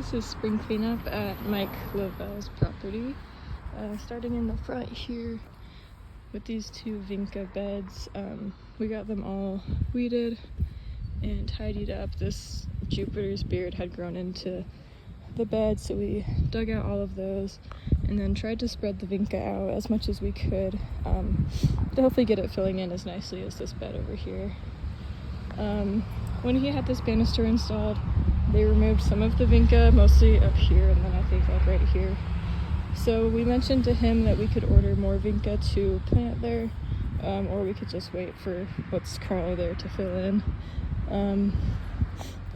This is spring cleanup at LaVelle's property. Starting in the front here with these two vinca beds. We got them all weeded and tidied up. This Jupiter's beard had grown into the bed, so we dug out all of those and then tried to spread the vinca out as much as we could to hopefully get it filling in as nicely as this bed over here. When he had this banister installed, they removed some of the vinca, mostly up here and then I think like right here. So we mentioned to him that we could order more vinca to plant there, or we could just wait for what's currently there to fill in.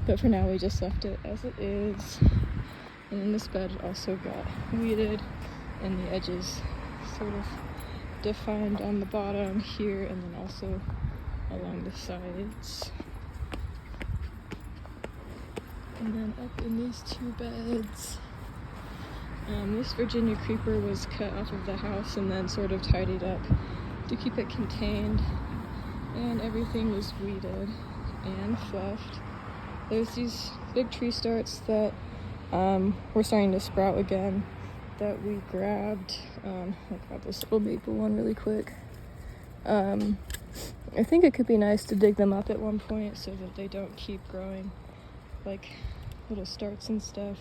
But for now we just left it as it is. And then this bed also got weeded and the edges sort of defined on the bottom here and then also along the sides. And then up in these two beds, this Virginia creeper was cut off of the house and then sort of tidied up to keep it contained, and everything was weeded and fluffed. There's these big tree starts that were starting to sprout again that we grabbed. I'll grab this little maple one really quick. I think it could be nice to dig them up at one point so that they don't keep growing like little starts and stuff,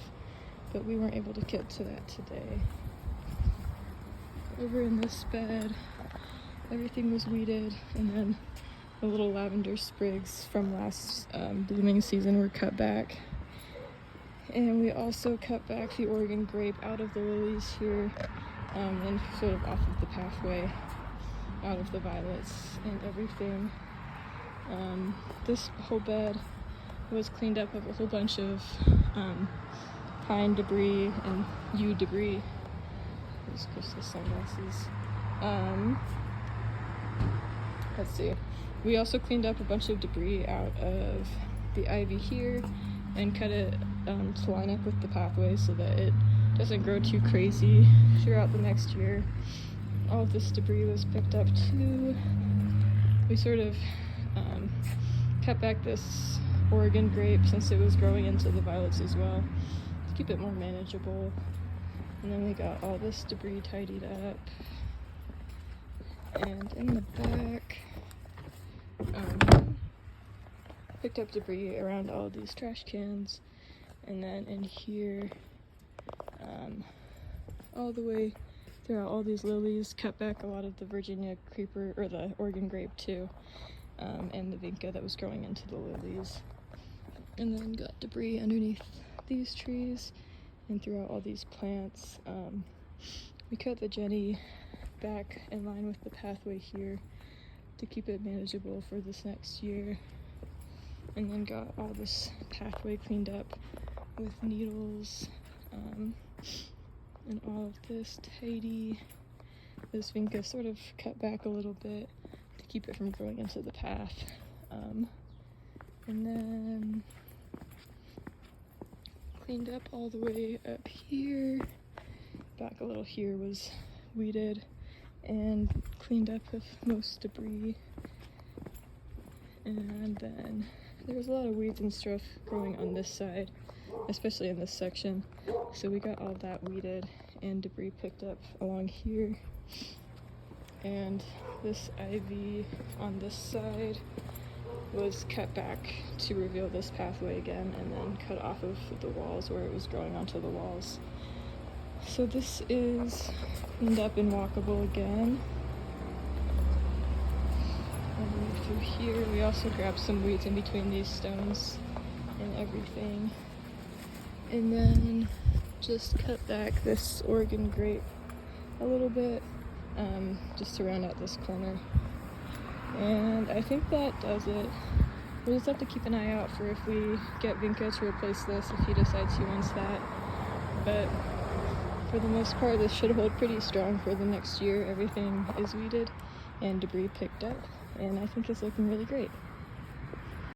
but we weren't able to get to that today. Over in this bed, everything was weeded, and then the little lavender sprigs from last blooming season were cut back. And we also cut back the Oregon grape out of the lilies here, and sort of off of the pathway, out of the violets and everything. This whole bed was cleaned up of a whole bunch of pine debris and yew debris. Those crystal sunglasses. Let's see. We also cleaned up a bunch of debris out of the ivy here and cut it to line up with the pathway so that it doesn't grow too crazy throughout the next year. All of this debris was picked up too. We sort of cut back this Oregon grape since it was growing into the violets as well to keep it more manageable. And then we got all this debris tidied up. And in the back, picked up debris around all of these trash cans. And then in here, all the way throughout all these lilies, cut back a lot of the Virginia creeper, or the Oregon grape too, and the vinca that was growing into the lilies. And then got debris underneath these trees and throughout all these plants. We cut the Jenny back in line with the pathway here to keep it manageable for this next year. And then got all this pathway cleaned up with needles, and all of this tidy. This vinca sort of cut back a little bit to keep it from growing into the path. And then cleaned up all the way up here. Back a little here was weeded and cleaned up with most debris. And then there was a lot of weeds and stuff growing on this side, especially in this section. So we got all that weeded and debris picked up along here. And this ivy on this side was cut back to reveal this pathway again, and then cut off of the walls where it was growing onto the walls. So this is cleaned up and walkable again. And through here, we also grabbed some weeds in between these stones and everything. And then just cut back this Oregon grape a little bit, just to round out this corner. And I think that does it. We'll just have to keep an eye out for if we get vinca to replace this, if he decides he wants that. But for the most part, this should hold pretty strong for the next year. Everything is weeded and debris picked up, and I think it's looking really great.